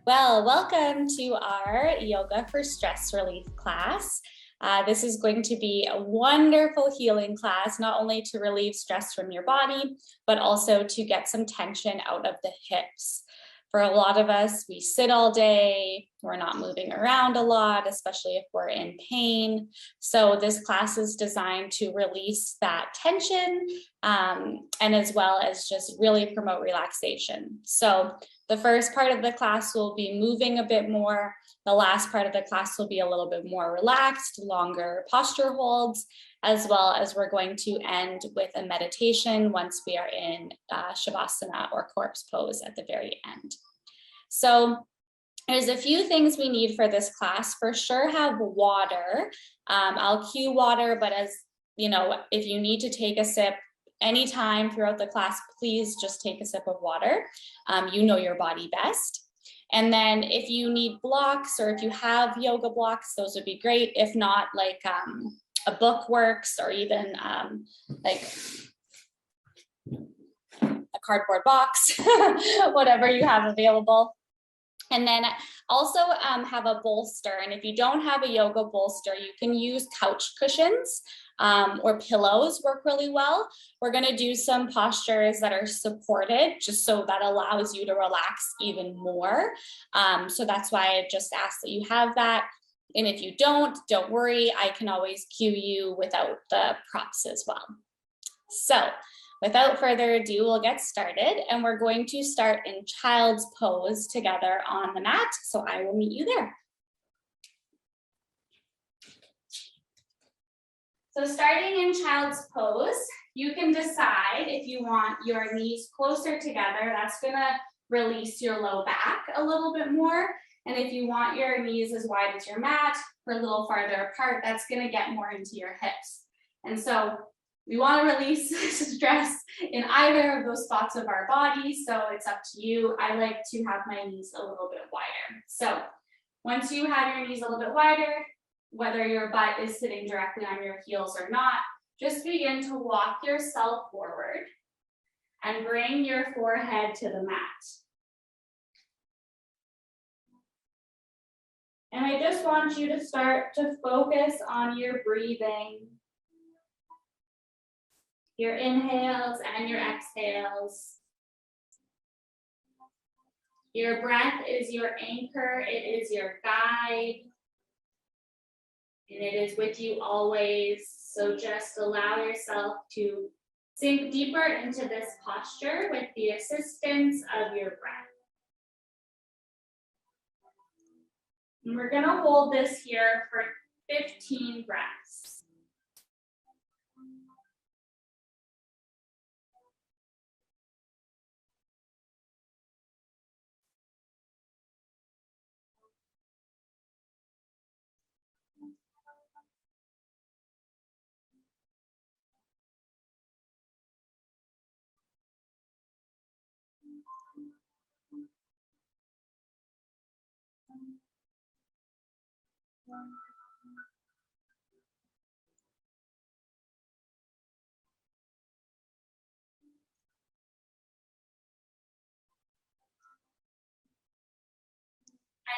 Well, welcome to our Yoga for Stress Relief class. This is going to be a wonderful healing class, not only to relieve stress from your body, but also to get some tension out of the hips. For a lot of us, we sit all day, we're not moving around a lot, especially if we're in pain. So this class is designed to release that tension and as well as just really promote relaxation. So the first part of the class will be moving a bit more. The last part of the class will be a little bit more relaxed, longer posture holds, as well as we're going to end with a meditation once we are in Shavasana or corpse pose at the very end. So there's a few things we need for this class. For sure, have water. I'll cue water, but as you know, if you need to take a sip anytime throughout the class, please just take a sip of water. You know your body best. And then if you need blocks or if you have yoga blocks, those would be great. If not, like a book works, or even like a cardboard box, whatever you have available. And then also have a bolster. And if you don't have a yoga bolster, you can use couch cushions or pillows work really well. We're going to do some postures that are supported, just so that allows you to relax even more. So that's why I just ask that you have that. And if you don't worry, I can always cue you without the props as well. So without further ado, we'll get started, and we're going to start in child's pose together on the mat. So I will meet you there. So starting in child's pose, you can decide if you want your knees closer together. That's gonna release your low back a little bit more. And if you want your knees as wide as your mat or a little farther apart, that's gonna get more into your hips. And so we want to release stress in either of those spots of our body, so it's up to you. I like to have my knees a little bit wider. So once you have your knees a little bit wider, whether your butt is sitting directly on your heels or not, just begin to walk yourself forward and bring your forehead to the mat. And I just want you to start to focus on your breathing, your inhales and your exhales. Your breath is your anchor, it is your guide, and it is with you always. So just allow yourself to sink deeper into this posture with the assistance of your breath. And we're gonna hold this here for 15 breaths.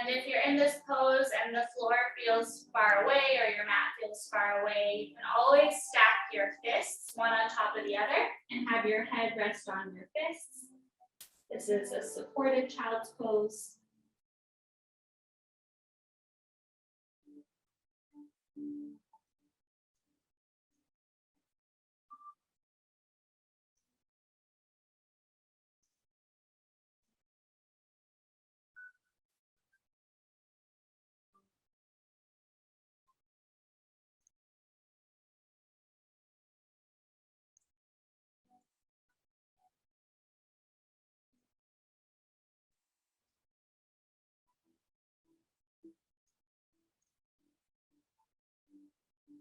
And if you're in this pose and the floor feels far away or your mat feels far away, you can always stack your fists one on top of the other and have your head rest on your fists. This is a supported child's pose.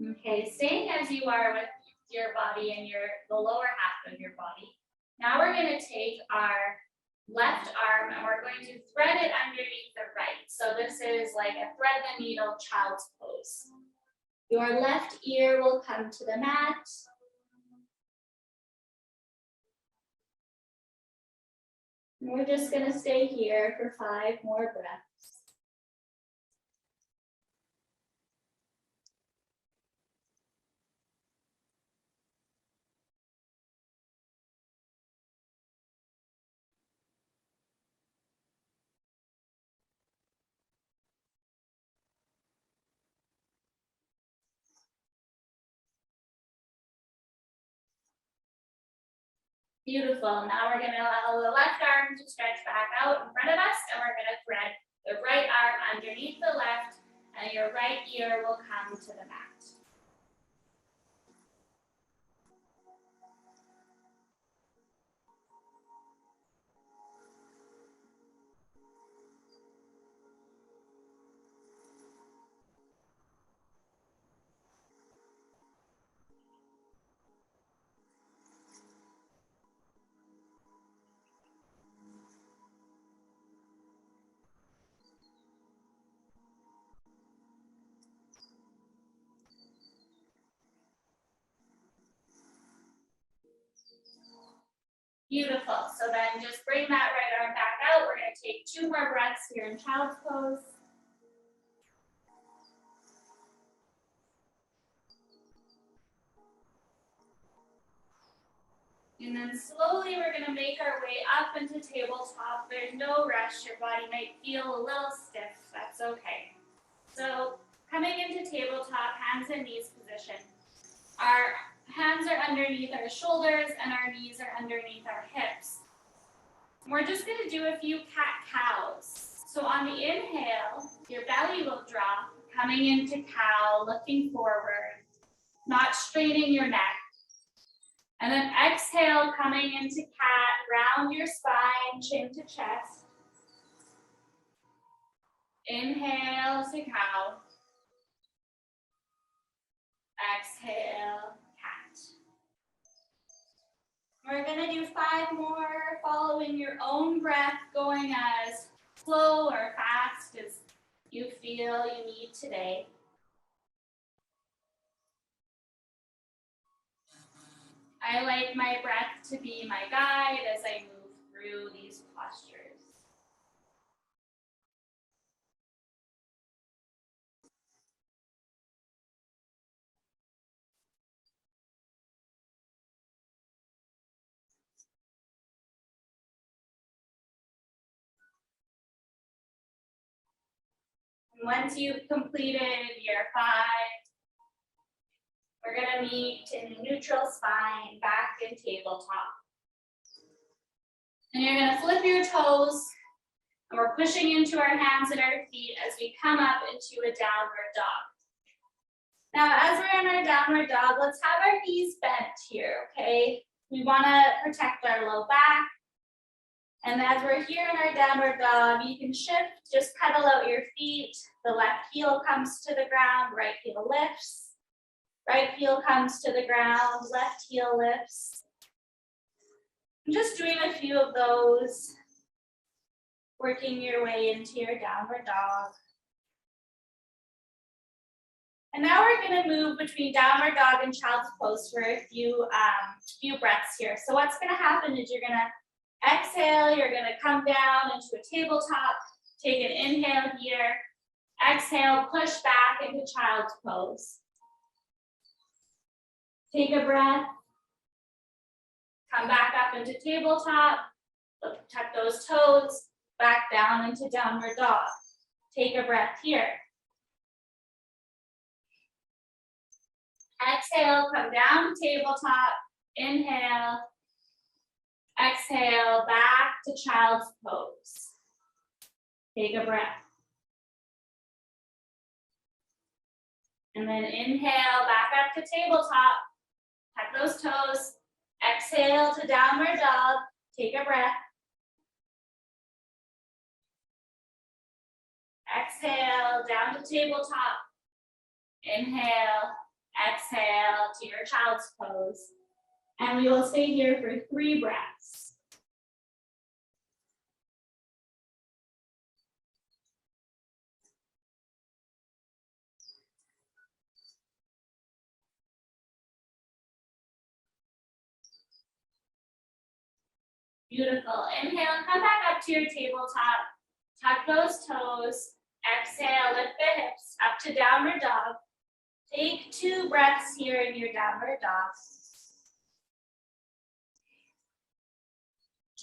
Okay, staying as you are with your body and the lower half of your body. Now we're going to take our left arm and we're going to thread it underneath the right. So this is like a thread the needle child's pose. Your left ear will come to the mat. We're just gonna stay here for 5 more breaths. Beautiful. Now we're going to allow the left arm to stretch back out in front of us, and we're going to thread the right arm underneath the left, and your right ear will come to the mat. Beautiful. So then just bring that right arm back out. We're going to take 2 more breaths here in child's pose. And then slowly we're going to make our way up into tabletop. There's no rush. Your body might feel a little stiff. That's okay. So coming into tabletop, hands and knees position. Our hands are underneath our shoulders and our knees are underneath our hips. We're just going to do a few cat-cows. So on the inhale, your belly will drop, coming into cow, looking forward, not straining your neck. And then exhale, coming into cat, round your spine, chin to chest. Inhale to cow. Exhale, cat. We're gonna do 5 more, following your own breath, going as slow or fast as you feel you need today. I like my breath to be my guide as I move through these postures. Once you've completed your 5, we're going to meet in neutral spine, back in tabletop. And you're going to flip your toes, and we're pushing into our hands and our feet as we come up into a downward dog. Now, as we're in our downward dog, let's have our knees bent here, okay? We want to protect our low back. And as we're here in our downward dog, you can shift, just pedal out your feet. The left heel comes to the ground, right heel lifts. Right heel comes to the ground, left heel lifts. I'm just doing a few of those, working your way into your downward dog. And now we're going to move between downward dog and child's pose for a few breaths here. So what's going to happen is you're going to exhale, you're going to come down into a tabletop, take an inhale here, exhale, push back into child's pose. Take a breath, come back up into tabletop, tuck those toes, back down into downward dog. Take a breath here. Exhale, come down to tabletop, inhale, exhale, back to child's pose. Take a breath. And then inhale, back up to tabletop, tuck those toes, exhale to downward dog, take a breath. Exhale, down to tabletop, inhale, exhale to your child's pose. And we will stay here for 3 breaths. Beautiful. Inhale, come back up to your tabletop. Tuck those toes. Exhale, lift the hips up to downward dog. Take 2 breaths here in your downward dog.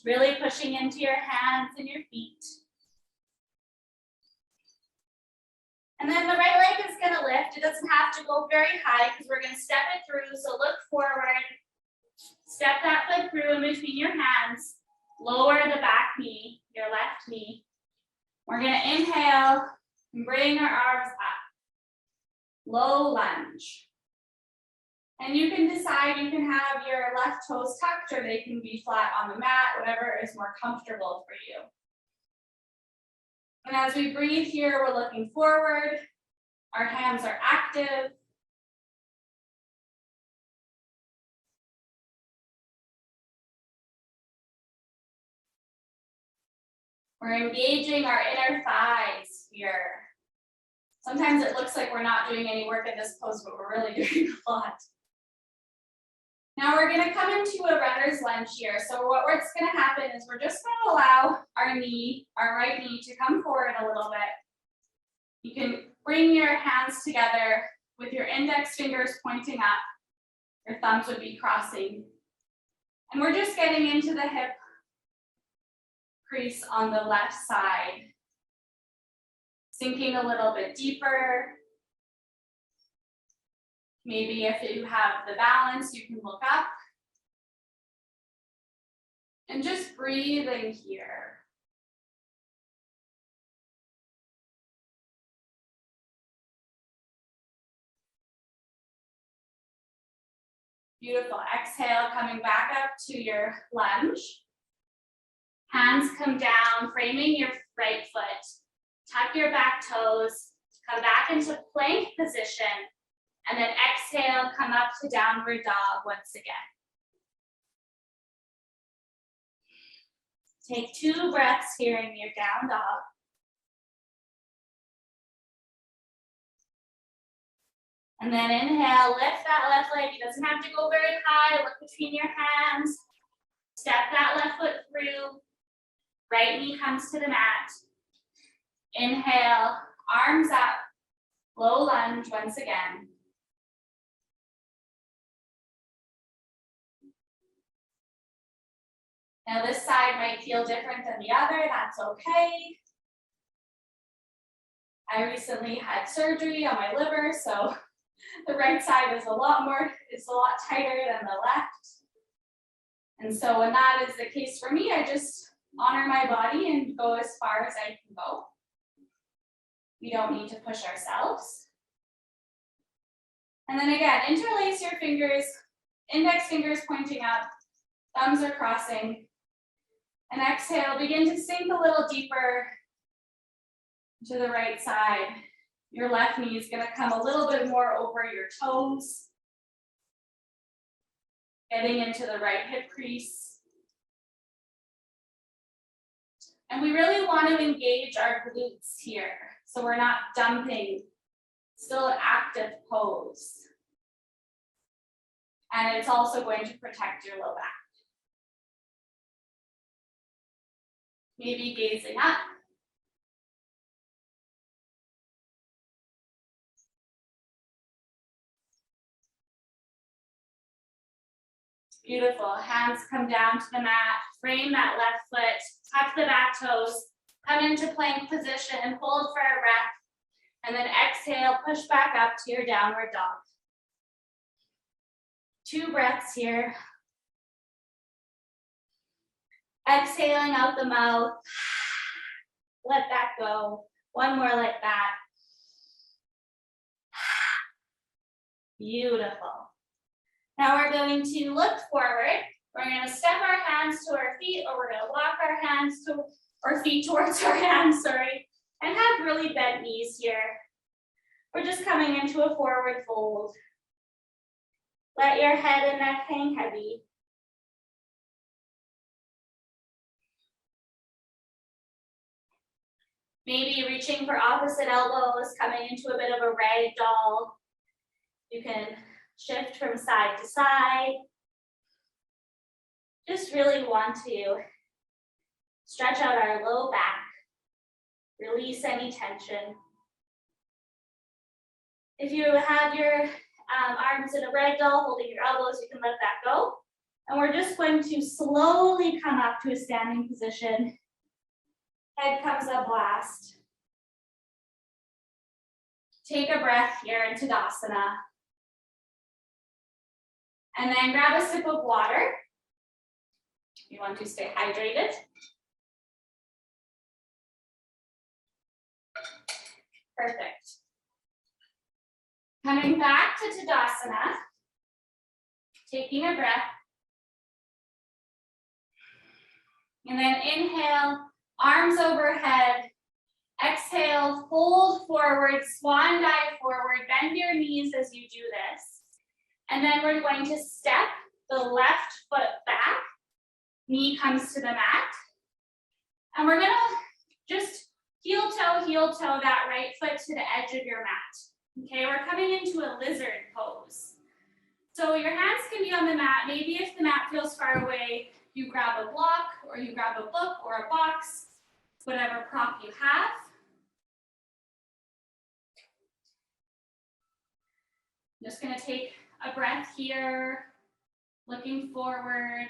Really pushing into your hands and your feet. And then the right leg is going to lift. It doesn't have to go very high because we're going to step it through. So look forward. Step that foot through in between your hands. Lower the back knee, your left knee. We're going to inhale and bring our arms up. Low lunge. And you can decide, you can have your left toes tucked or they can be flat on the mat, whatever is more comfortable for you. And as we breathe here, we're looking forward. Our hands are active. We're engaging our inner thighs here. Sometimes it looks like we're not doing any work in this pose, but we're really doing a lot. Now we're going to come into a runner's lunge here. So what's going to happen is we're just going to allow our right knee to come forward a little bit. You can bring your hands together with your index fingers pointing up. Your thumbs would be crossing. And we're just getting into the hip crease on the left side. Sinking a little bit deeper. Maybe if you have the balance, you can look up. And just breathing here. Beautiful. Exhale, coming back up to your lunge. Hands come down, framing your right foot. Tuck your back toes. Come back into plank position. And then exhale, come up to downward dog once again. Take 2 breaths here in your down dog. And then inhale, lift that left leg. It doesn't have to go very high. Look between your hands. Step that left foot through. Right knee comes to the mat. Inhale, arms up. Low lunge once again. Now this side might feel different than the other, that's okay. I recently had surgery on my liver, so the right side is a lot tighter than the left. And so when that is the case for me, I just honor my body and go as far as I can go. We don't need to push ourselves. And then again, interlace your fingers, index fingers pointing up, thumbs are crossing. And exhale, begin to sink a little deeper to the right side. Your left knee is going to come a little bit more over your toes. Getting into the right hip crease. And we really want to engage our glutes here. So we're not dumping, still an active pose. And it's also going to protect your low back. Maybe gazing up. Beautiful. Hands come down to the mat. Frame that left foot. Tuck the back toes. Come into plank position and hold for a breath. And then exhale, push back up to your downward dog. 2 breaths here. Exhaling out the mouth. Let that go. 1 more like that. Beautiful. Now we're going to look forward. We're going to step our hands to our feet, or we're going to walk our hands to our feet towards our hands, and have really bent knees here. We're just coming into a forward fold. Let your head and neck hang heavy. Maybe reaching for opposite elbows, coming into a bit of a rag doll. You can shift from side to side. Just really want to Stretch out our low back. Release any tension. If you have your arms in a ragdoll, holding your elbows, you can let that go. And we're just going to slowly come up to a standing position. Head comes up last. Take a breath here into Tadasana. And then grab a sip of water. You want to stay hydrated. Perfect. Coming back to Tadasana. Taking a breath. And then inhale, arms overhead. Exhale, fold forward, swan dive forward, bend your knees as you do this. And then we're going to step the left foot back. Knee comes to the mat. And we're gonna just heel toe that right foot to the edge of your mat. Okay, we're coming into a lizard pose. So your hands can be on the mat. Maybe if the mat feels far away, you grab a block or you grab a book or a box, whatever prop you have. I'm just gonna take a breath here, looking forward.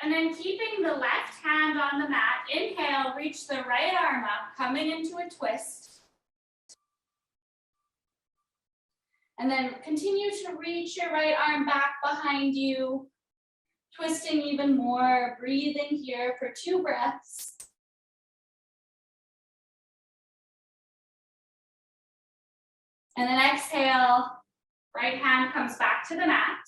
And then keeping the left hand on the mat, inhale, reach the right arm up, coming into a twist. And then continue to reach your right arm back behind you, twisting even more, breathing here for 2 breaths. And then exhale, right hand comes back to the mat.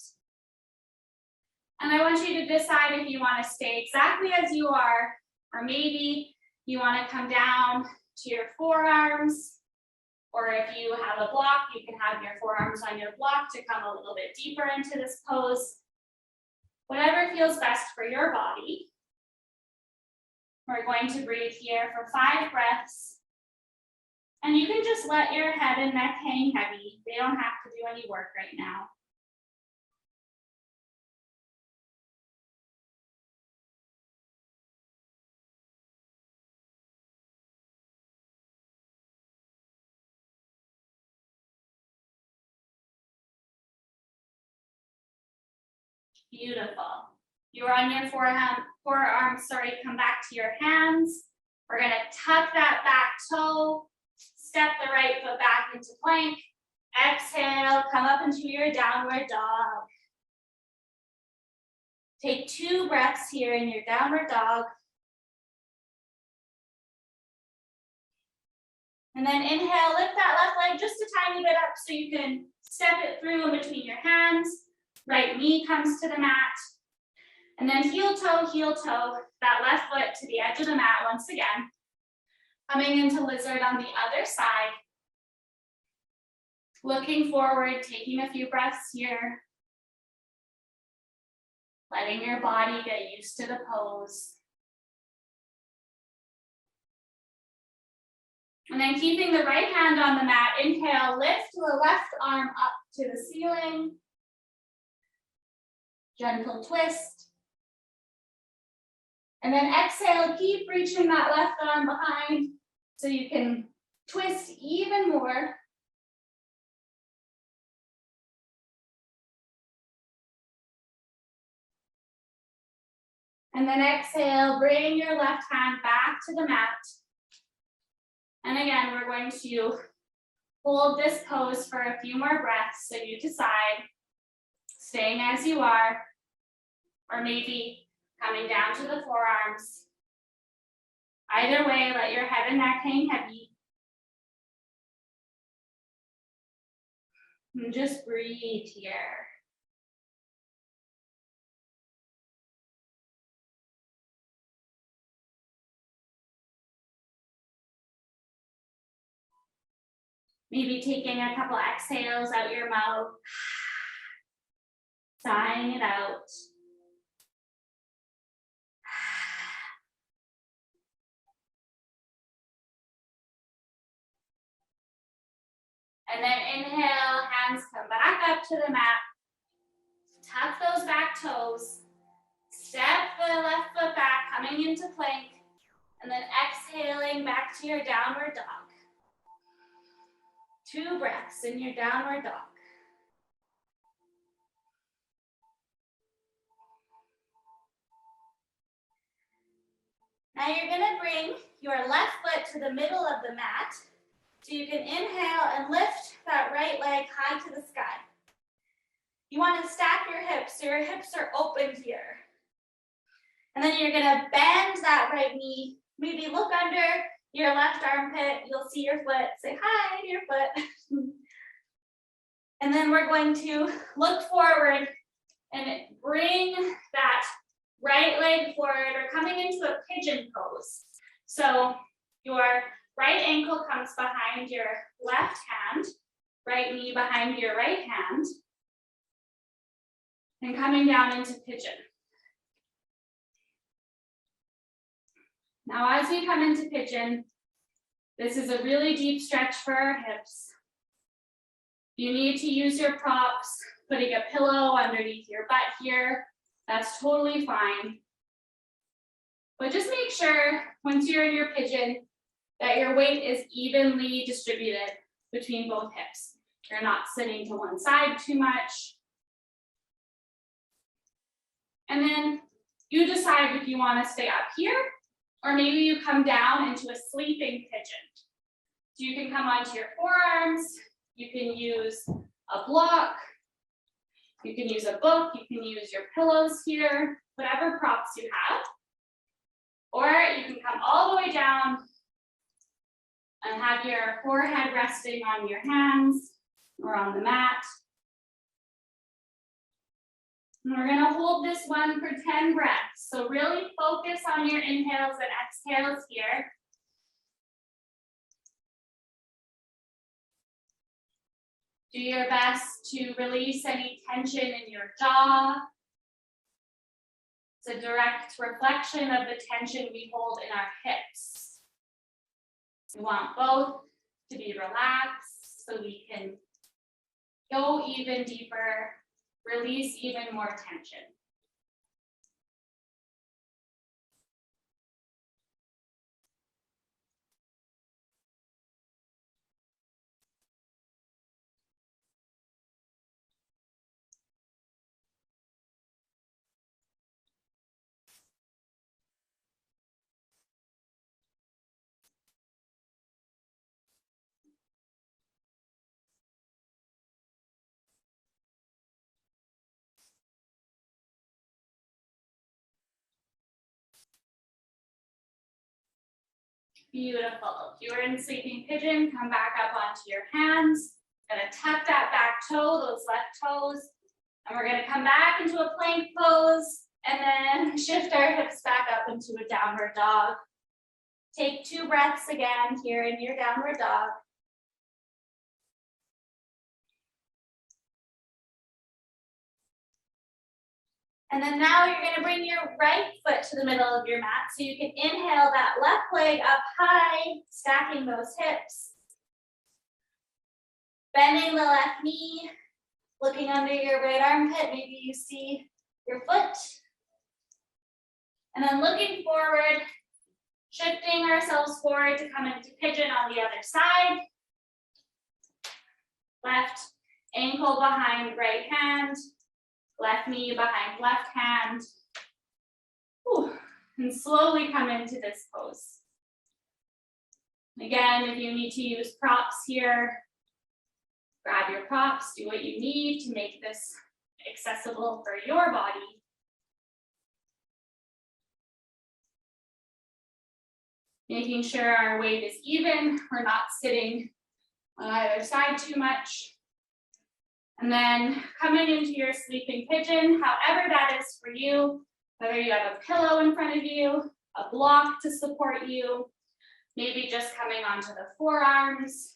And I want you to decide if you want to stay exactly as you are, or maybe you want to come down to your forearms, or if you have a block, you can have your forearms on your block to come a little bit deeper into this pose. Whatever feels best for your body. We're going to breathe here for 5 breaths. And you can just let your head and neck hang heavy. They don't have to do any work right now. Beautiful. You're on your forearms, come back to your hands. We're gonna tuck that back toe, step the right foot back into plank. Exhale, come up into your downward dog. Take 2 breaths here in your downward dog. And then inhale, lift that left leg just a tiny bit up so you can step it through in between your hands. Right knee comes to the mat. And then heel toe, that left foot to the edge of the mat once again. Coming into lizard on the other side. Looking forward, taking a few breaths here. Letting your body get used to the pose. And then keeping the right hand on the mat, inhale, lift the left arm up to the ceiling. Gentle twist. And then exhale, keep reaching that left arm behind so you can twist even more. And then exhale, bring your left hand back to the mat. And again, we're going to hold this pose for a few more breaths so you decide, staying as you are, or maybe coming down to the forearms. Either way, let your head and neck hang heavy. And just breathe here. Maybe taking a couple exhales out your mouth, sighing it out. And then inhale, hands come back up to the mat. Tuck those back toes. Step the left foot back, coming into plank, and then exhaling back to your downward dog. 2 breaths in your downward dog. Now you're gonna bring your left foot to the middle of the mat, so you can inhale and lift that right leg high to the sky. You wanna stack your hips, so your hips are open here. And then you're gonna bend that right knee, maybe look under your left armpit, you'll see your foot, say hi to your foot. And then we're going to look forward and bring that right leg forward. We're coming into a pigeon pose. So your right ankle comes behind your left hand, right knee behind your right hand, and coming down into pigeon. Now, as we come into pigeon, this is a really deep stretch for our hips. You need to use your props, putting a pillow underneath your butt here. That's totally fine. But just make sure, once you're in your pigeon, that your weight is evenly distributed between both hips. You're not sitting to one side too much. And then you decide if you want to stay up here, or maybe you come down into a sleeping pigeon. So you can come onto your forearms, you can use a block, you can use a book, you can use your pillows here, whatever props you have. Or you can come all the way down and have your forehead resting on your hands or on the mat. And we're gonna hold this one for 10 breaths. So really focus on your inhales and exhales here. Do your best to release any tension in your jaw. It's a direct reflection of the tension we hold in our hips. We want both to be relaxed so we can go even deeper, release even more tension. Beautiful. If you're in sleeping pigeon, come back up onto your hands. Gonna tuck that back toe, those left toes. And we're gonna come back into a plank pose and then shift our hips back up into a downward dog. Take 2 breaths again here in your downward dog. And then now you're gonna bring your right foot to the middle of your mat so you can inhale that left leg up high, stacking those hips. Bending the left knee, looking under your right armpit, maybe you see your foot. And then looking forward, shifting ourselves forward to come into pigeon on the other side. Left ankle behind right hand. Left knee behind left hand. Whew. And slowly come into this pose. Again, if you need to use props here, grab your props, do what you need to make this accessible for your body. Making sure our weight is even, we're not sitting on either side too much. And then coming into your sleeping pigeon, however that is for you, whether you have a pillow in front of you, a block to support you, maybe just coming onto the forearms.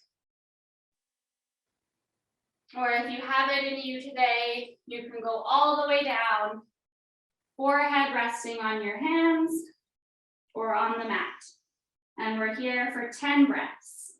Or if you have it in you today, you can go all the way down, forehead resting on your hands or on the mat. And we're here for 10 breaths.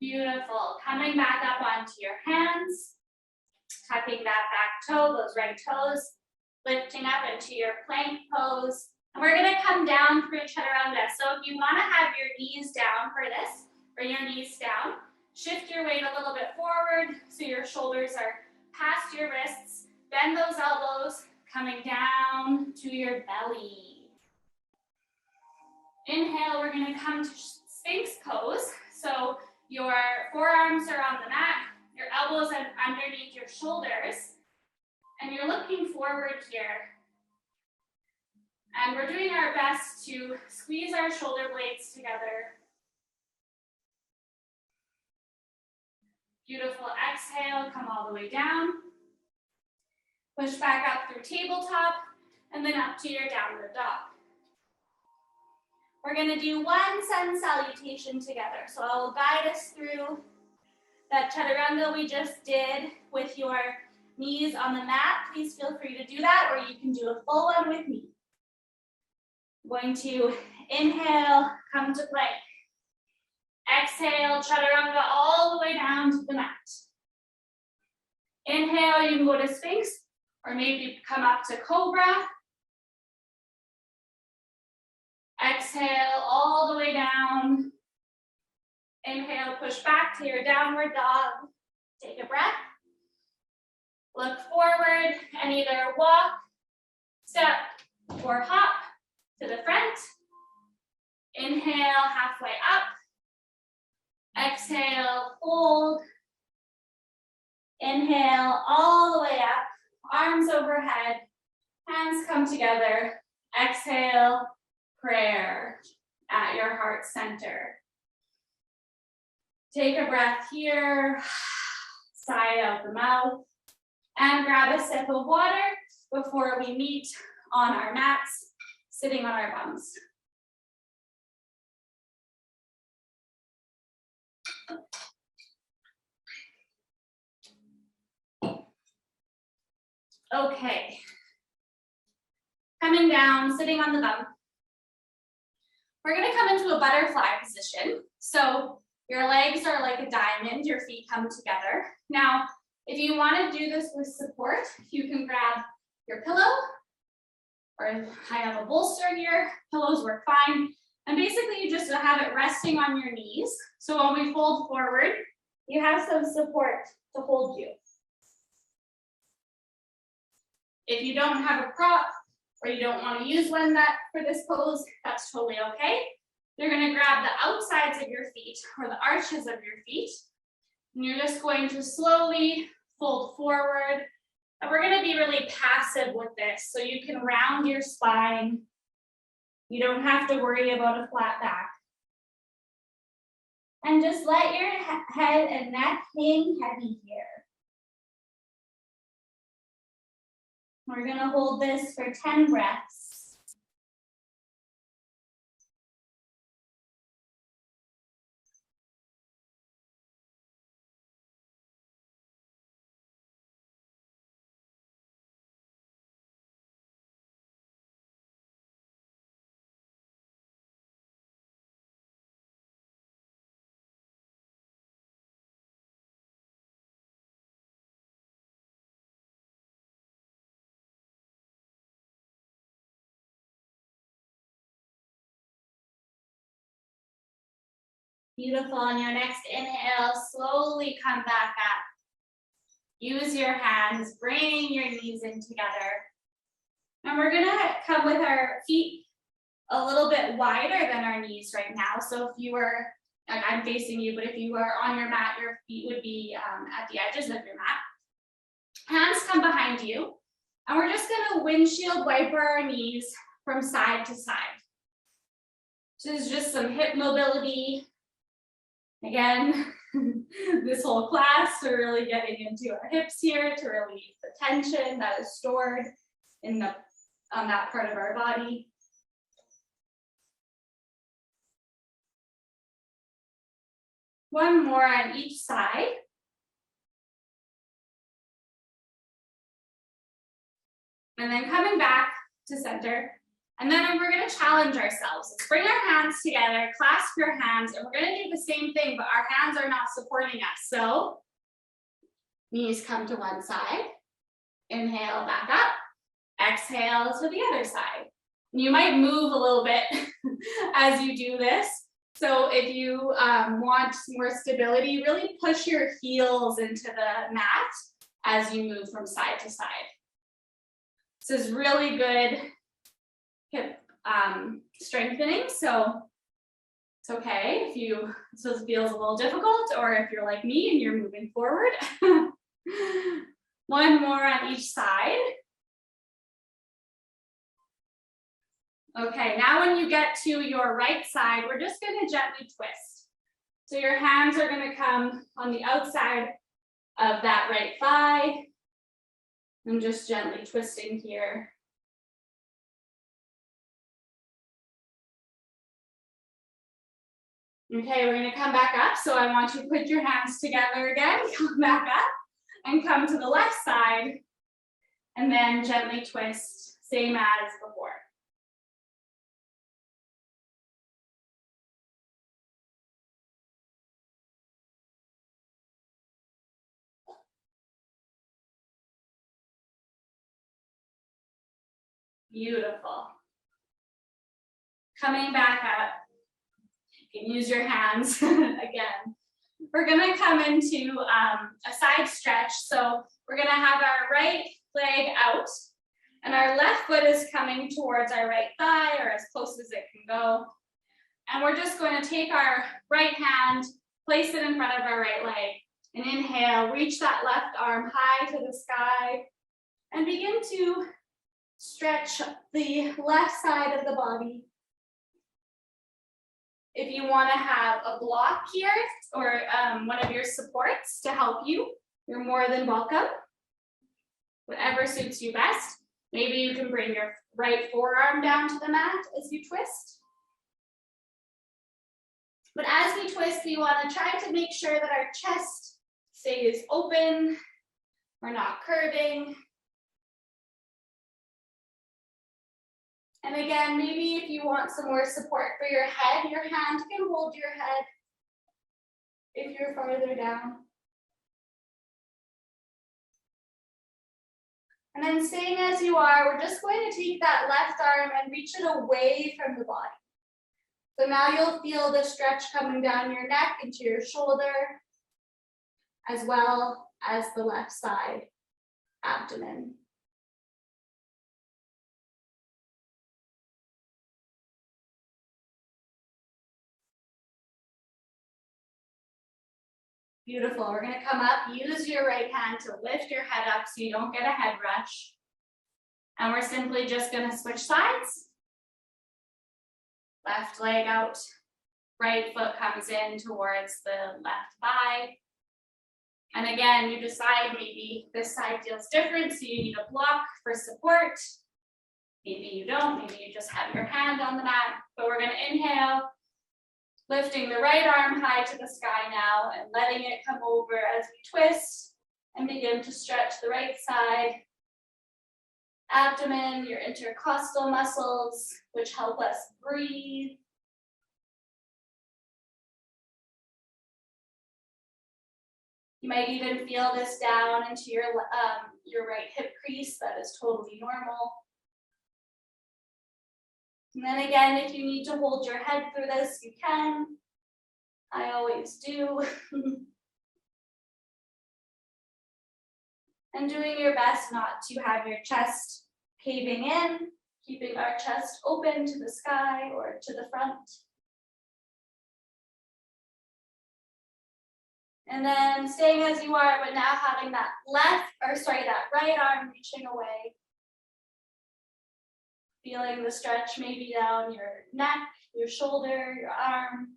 Beautiful. Coming back up onto your hands, tucking that back toe, those right toes, lifting up into your plank pose. And we're gonna come down through chaturanga. So if you wanna have your knees down for this, bring your knees down, shift your weight a little bit forward so your shoulders are past your wrists, bend those elbows, coming down to your belly. Inhale, we're gonna come to Sphinx pose. So your forearms are on the mat, your elbows are underneath your shoulders, and you're looking forward here. And we're doing our best to squeeze our shoulder blades together. Beautiful. Exhale, come all the way down. Push back up through tabletop, and then up to your downward dog. We're gonna do one sun salutation together. So I'll guide us through that chaturanga we just did with your knees on the mat. Please feel free to do that, or you can do a full one with me. I'm going to inhale, come to plank. Exhale, chaturanga all the way down to the mat. Inhale, you can go to Sphinx, or maybe come up to Cobra. Exhale, all the way down. Inhale, push back to your downward dog. Take a breath. Look forward and either walk, step, or hop to the front. Inhale, halfway up. Exhale, fold. Inhale, all the way up. Arms overhead. Hands come together. Exhale, prayer at your heart center. Take a breath here. Sigh out the mouth. And grab a sip of water before we meet on our mats, sitting on our bums. Okay. Coming down, sitting on the bum. We're gonna come into a butterfly position. So your legs are like a diamond, your feet come together. Now, if you wanna do this with support, you can grab your pillow, or I have a bolster here, pillows work fine. And basically you just have it resting on your knees. So when we fold forward, you have some support to hold you. If you don't have a prop, or you don't want to use one for this pose, that's totally okay. You're gonna grab the outsides of your feet, or the arches of your feet, and you're just going to slowly fold forward. And we're gonna be really passive with this, so you can round your spine. You don't have to worry about a flat back. And just let your head and neck hang heavy here. We're gonna hold this for 10 breaths. Beautiful. On your next inhale, slowly come back up. Use your hands, bring your knees in together. And we're gonna come with our feet a little bit wider than our knees right now. So if you were, like I'm facing you, but if you were on your mat, your feet would be at the edges of your mat. Hands come behind you. And we're just gonna windshield wiper our knees from side to side. So this is just some hip mobility. Again, this whole class, we're really getting into our hips here to relieve the tension that is stored in that part of our body. One more on each side. And then coming back to center, And then we're going to challenge ourselves. Let's bring our hands together, clasp your hands, and we're going to do the same thing, but our hands are not supporting us. So knees come to one side. Inhale, back up. Exhale to the other side. You might move a little bit as you do this. So if you want more stability, really push your heels into the mat as you move from side to side. This is really good hip strengthening, so it's okay if this feels a little difficult, or if you're like me and you're moving forward. One more on each side. Okay, now when you get to your right side, we're just going to gently twist. So your hands are going to come on the outside of that right thigh. I'm just gently twisting here. Okay, we're going to come back up. So I want you to put your hands together again, come back up, and come to the left side, and then gently twist, same as before. Beautiful. Coming back up, you can use your hands again. We're gonna come into a side stretch. So we're gonna have our right leg out and our left foot is coming towards our right thigh, or as close as it can go. And we're just going to take our right hand, place it in front of our right leg, and inhale, reach that left arm high to the sky, and begin to stretch the left side of the body. If you want to have a block here or one of your supports to help you, you're more than welcome. Whatever suits you best. Maybe you can bring your right forearm down to the mat as you twist. But as we twist, we want to try to make sure that our chest stays open. We're not curving. And again, maybe if you want some more support for your head, your hand can hold your head if you're farther down. And then staying as you are, we're just going to take that left arm and reach it away from the body. So now you'll feel the stretch coming down your neck into your shoulder, as well as the left side abdomen. Beautiful. We're going to come up, use your right hand to lift your head up so you don't get a head rush. And we're simply just going to switch sides. Left leg out, right foot comes in towards the left thigh. And again, you decide maybe this side feels different, so you need a block for support. Maybe you don't, maybe you just have your hand on the mat. But we're going to inhale, lifting the right arm high to the sky now and letting it come over as we twist and begin to stretch the right side. Abdomen, your intercostal muscles, which help us breathe. You might even feel this down into your right hip crease. That is totally normal. And then again, if you need to hold your head through this, you can. I always do. And doing your best not to have your chest caving in, keeping our chest open to the sky or to the front. And then staying as you are, but now having that that right arm reaching away. Feeling the stretch maybe down your neck, your shoulder, your arm.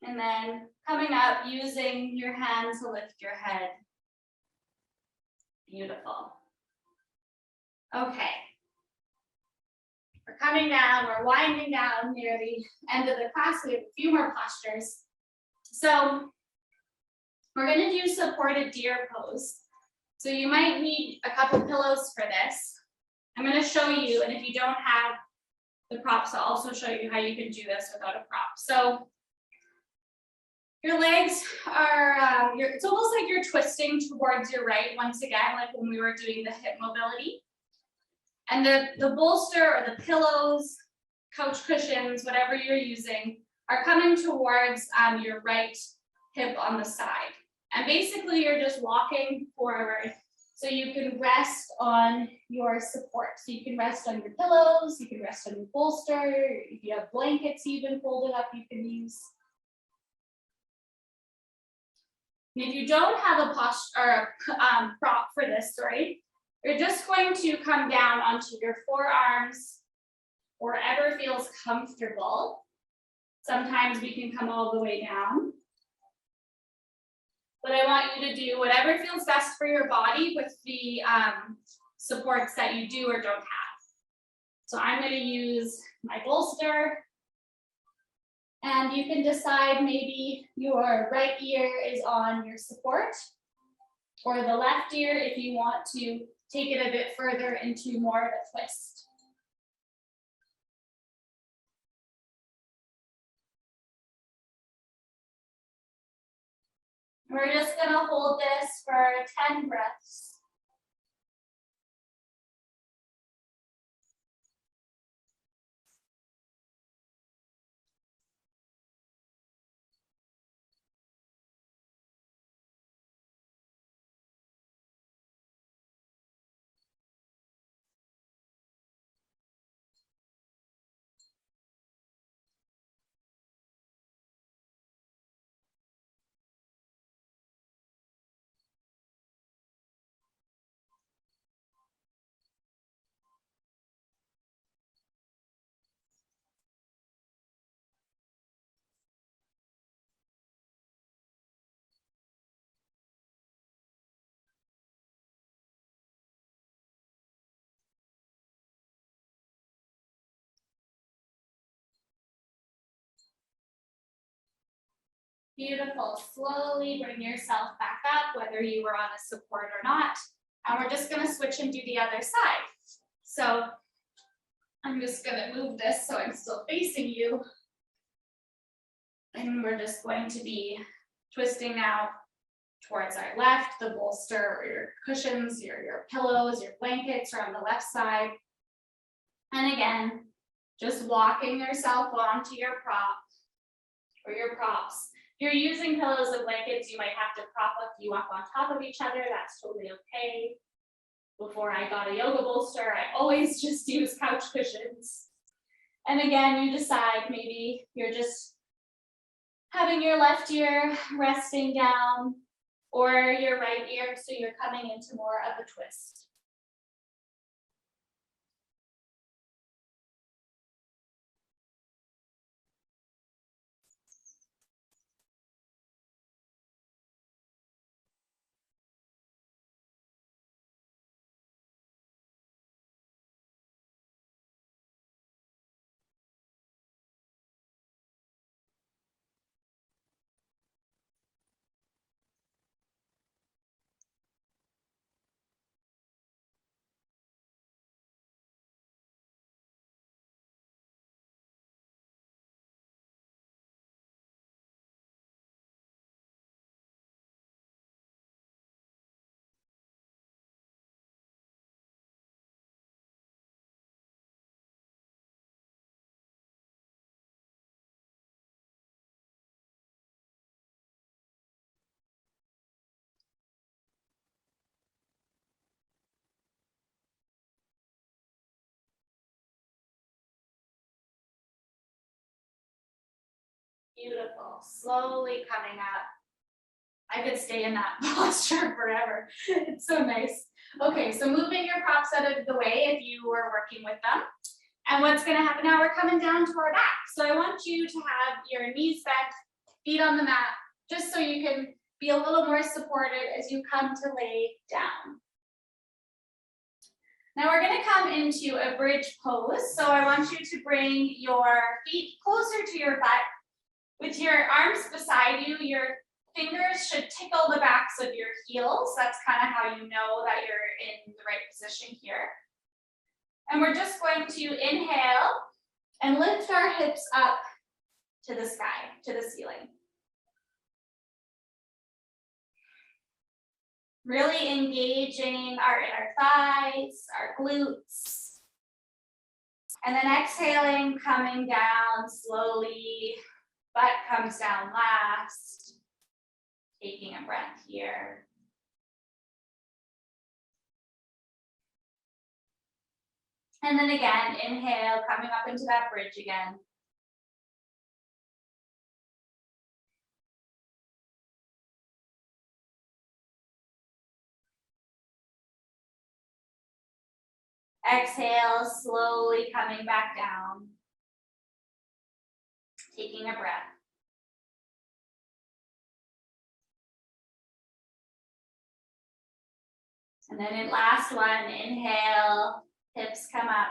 And then coming up, using your hands to lift your head. Beautiful. Okay. We're coming down, we're winding down near the end of the class. We have a few more postures. So We're going to do supported deer pose. So you might need a couple pillows for this. I'm going to show you, and if you don't have the props, I'll also show you how you can do this without a prop. So your legs are, it's almost like you're twisting towards your right once again, like when we were doing the hip mobility. And the bolster or the pillows, couch cushions, whatever you're using, are coming towards your right hip on the side. And basically you're just walking forward so you can rest on your support. So you can rest on your pillows, you can rest on your bolster. If you have blankets even folded up, you can use. And if you don't have a posture or a prop for this, you're just going to come down onto your forearms, wherever feels comfortable. Sometimes we can come all the way down. But I want you to do whatever feels best for your body with the supports that you do or don't have. So I'm going to use my bolster. And you can decide maybe your right ear is on your support or the left ear if you want to take it a bit further into more of a twist. We're just going to hold this for 10 breaths. Beautiful. Slowly bring yourself back up, whether you were on a support or not. And we're just going to switch and do the other side. So I'm just going to move this so I'm still facing you. And we're just going to be twisting now towards our left. The bolster or your cushions, your pillows, your blankets are on the left side. And again, just walking yourself onto your prop or your props. If you're using pillows and blankets, you might have to prop a few up on top of each other. That's totally okay. Before I got a yoga bolster, I always just use couch cushions. And again, you decide, maybe you're just having your left ear resting down or your right ear, so you're coming into more of a twist. Beautiful. Slowly coming up. I could stay in that posture forever. It's so nice. Okay, so moving your props out of the way if you were working with them. And what's going to happen now, we're coming down to our back. So I want you to have your knees bent, feet on the mat, just so you can be a little more supported as you come to lay down. Now we're going to come into a bridge pose. So I want you to bring your feet closer to your butt with your arms beside you. You're fingers should tickle the backs of your heels. That's kind of how you know that you're in the right position here. And we're just going to inhale and lift our hips up to the sky, to the ceiling. Really engaging our inner thighs, our glutes. And then exhaling, coming down slowly. Butt comes down last. Taking a breath here. And then again, inhale, coming up into that bridge again. Exhale, slowly coming back down. Taking a breath. And then in last one, inhale, hips come up.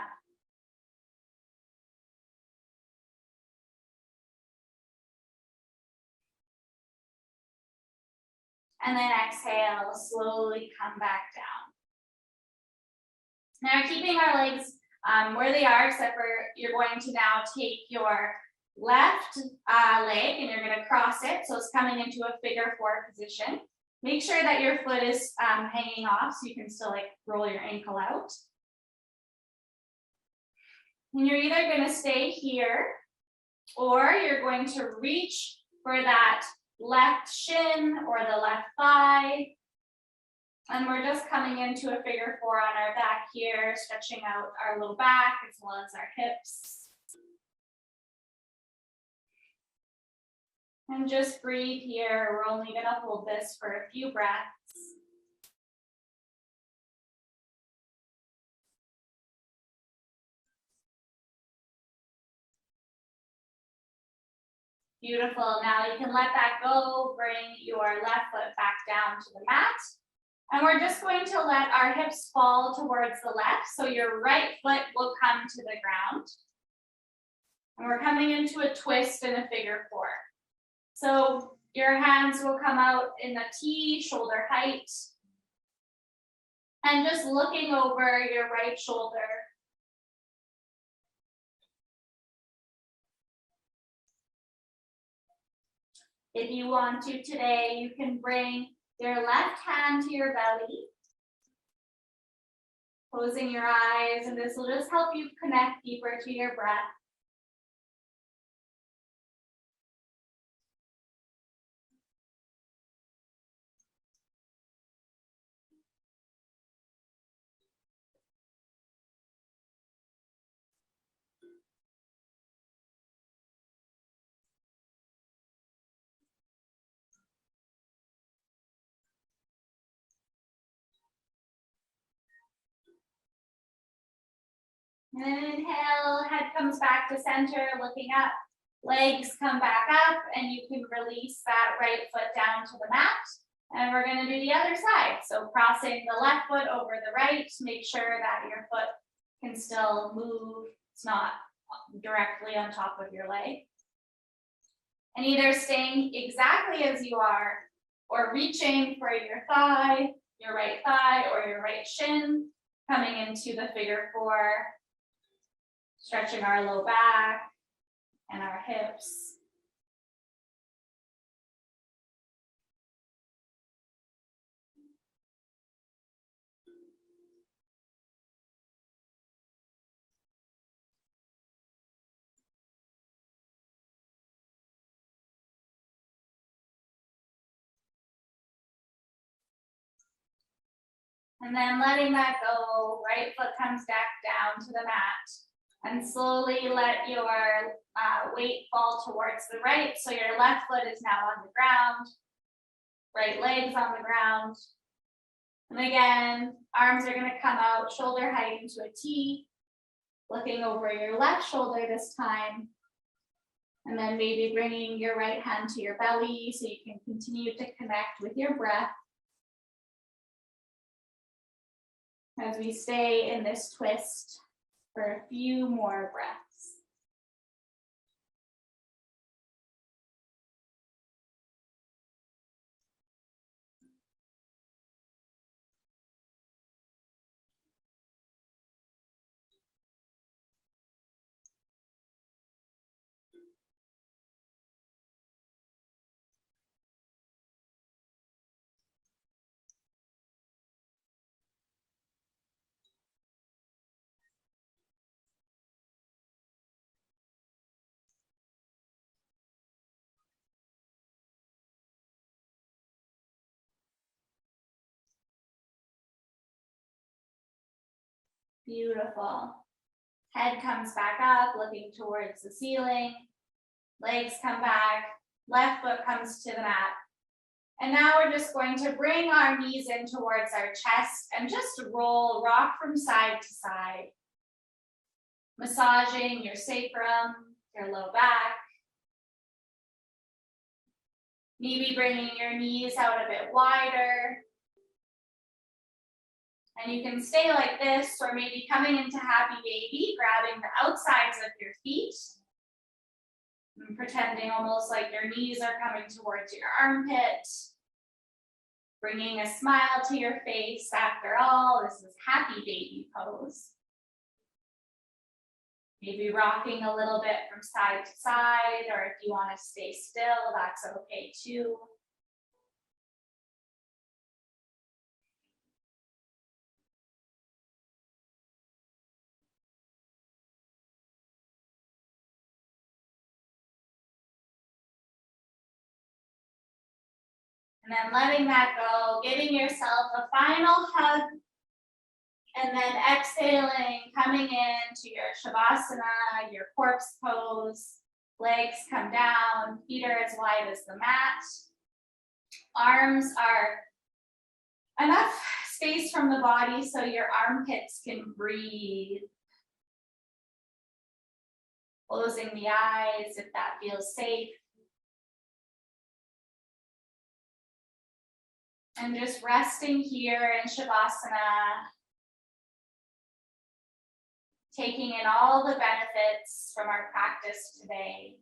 And then exhale, slowly come back down. Now keeping our legs where they are, except for you're going to now take your left leg and you're going to cross it. So it's coming into a figure four position. Make sure that your foot is hanging off so you can still like roll your ankle out. And you're either going to stay here or you're going to reach for that left shin or the left thigh. And we're just coming into a figure four on our back here, stretching out our low back as well as our hips. And just breathe here. We're only going to hold this for a few breaths. Beautiful. Now you can let that go. Bring your left foot back down to the mat. And we're just going to let our hips fall towards the left. So your right foot will come to the ground. And we're coming into a twist and a figure four. So your hands will come out in the T, shoulder height. And just looking over your right shoulder. If you want to today, you can bring your left hand to your belly. Closing your eyes, and this will just help you connect deeper to your breath. And then inhale, head comes back to center, looking up. Legs come back up, and you can release that right foot down to the mat. And we're going to do the other side. So crossing the left foot over the right, make sure that your foot can still move. It's not directly on top of your leg. And either staying exactly as you are, or reaching for your thigh, your right thigh, or your right shin, coming into the figure four. Stretching our low back and our hips. And then letting that go, right foot comes back down to the mat. And slowly let your weight fall towards the right. So your left foot is now on the ground. Right leg's on the ground. And again, arms are going to come out, shoulder height into a T. Looking over your left shoulder this time. And then maybe bringing your right hand to your belly so you can continue to connect with your breath. As we stay in this twist for a few more breaths. Beautiful. Head comes back up, looking towards the ceiling. Legs come back. Left foot comes to the mat. And now we're just going to bring our knees in towards our chest and just rock from side to side. Massaging your sacrum, your low back. Maybe bringing your knees out a bit wider. And you can stay like this, or maybe coming into happy baby, grabbing the outsides of your feet. And pretending almost like your knees are coming towards your armpit. Bringing a smile to your face. After all, this is happy baby pose. Maybe rocking a little bit from side to side, or if you want to stay still, that's okay too. And then letting that go, giving yourself a final hug. And then exhaling, coming into your Shavasana, your corpse pose. Legs come down, feet are as wide as the mat. Arms are enough space from the body so your armpits can breathe. Closing the eyes if that feels safe. And just resting here in Shavasana. Taking in all the benefits from our practice today.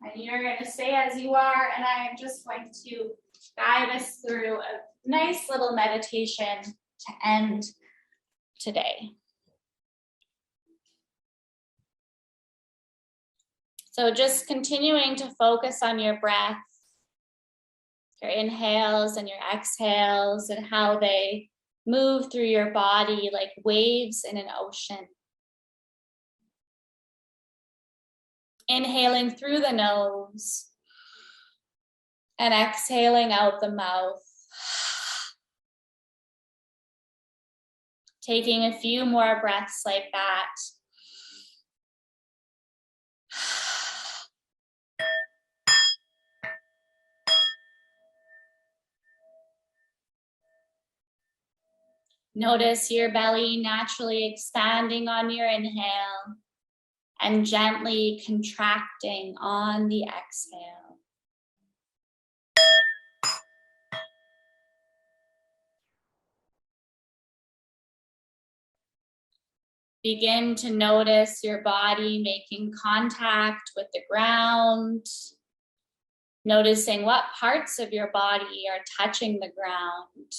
And you're going to stay as you are, and I am just going to guide us through a nice little meditation to end today. So just continuing to focus on your breath, your inhales and your exhales, and how they move through your body like waves in an ocean. Inhaling through the nose and exhaling out the mouth. Taking a few more breaths like that. Notice your belly naturally expanding on your inhale and gently contracting on the exhale. Begin to notice your body making contact with the ground. Noticing what parts of your body are touching the ground.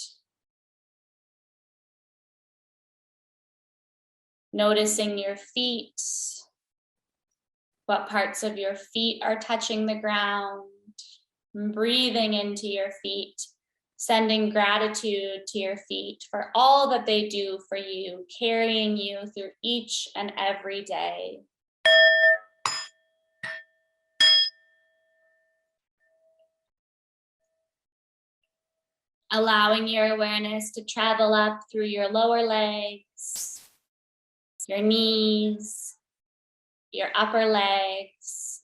Noticing your feet, what parts of your feet are touching the ground. Breathing into your feet, sending gratitude to your feet for all that they do for you, carrying you through each and every day. Allowing your awareness to travel up through your lower legs, your knees, your upper legs.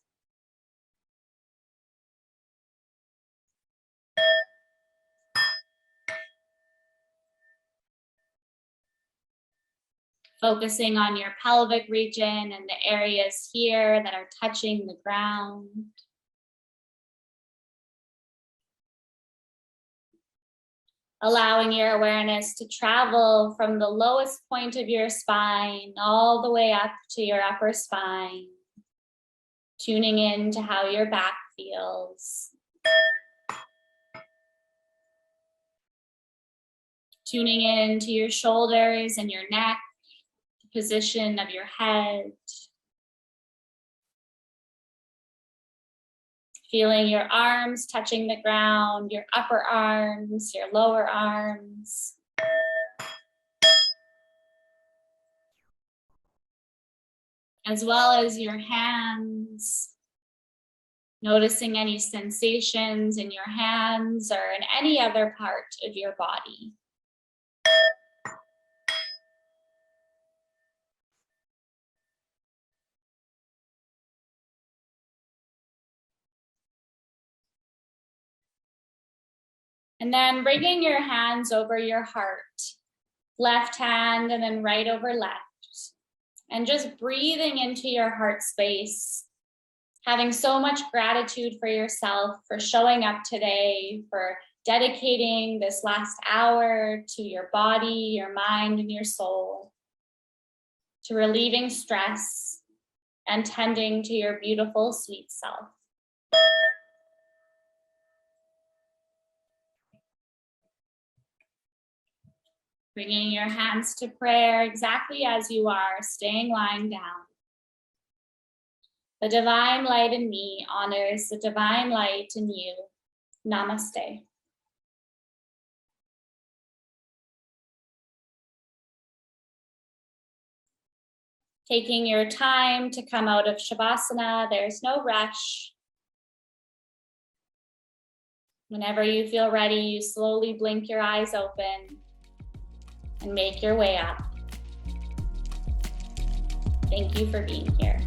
Focusing on your pelvic region and the areas here that are touching the ground. Allowing your awareness to travel from the lowest point of your spine all the way up to your upper spine. Tuning in to how your back feels. Tuning in to your shoulders and your neck, the position of your head. Feeling your arms touching the ground, your upper arms, your lower arms. As well as your hands. Noticing any sensations in your hands or in any other part of your body. And then bringing your hands over your heart, left hand and then right over left. And just breathing into your heart space, having so much gratitude for yourself, for showing up today, for dedicating this last hour to your body, your mind, and your soul, to relieving stress and tending to your beautiful, sweet self. Bringing your hands to prayer exactly as you are, staying lying down. The divine light in me honors the divine light in you. Namaste. Taking your time to come out of Shavasana, there's no rush. Whenever you feel ready, you slowly blink your eyes open and make your way up. Thank you for being here.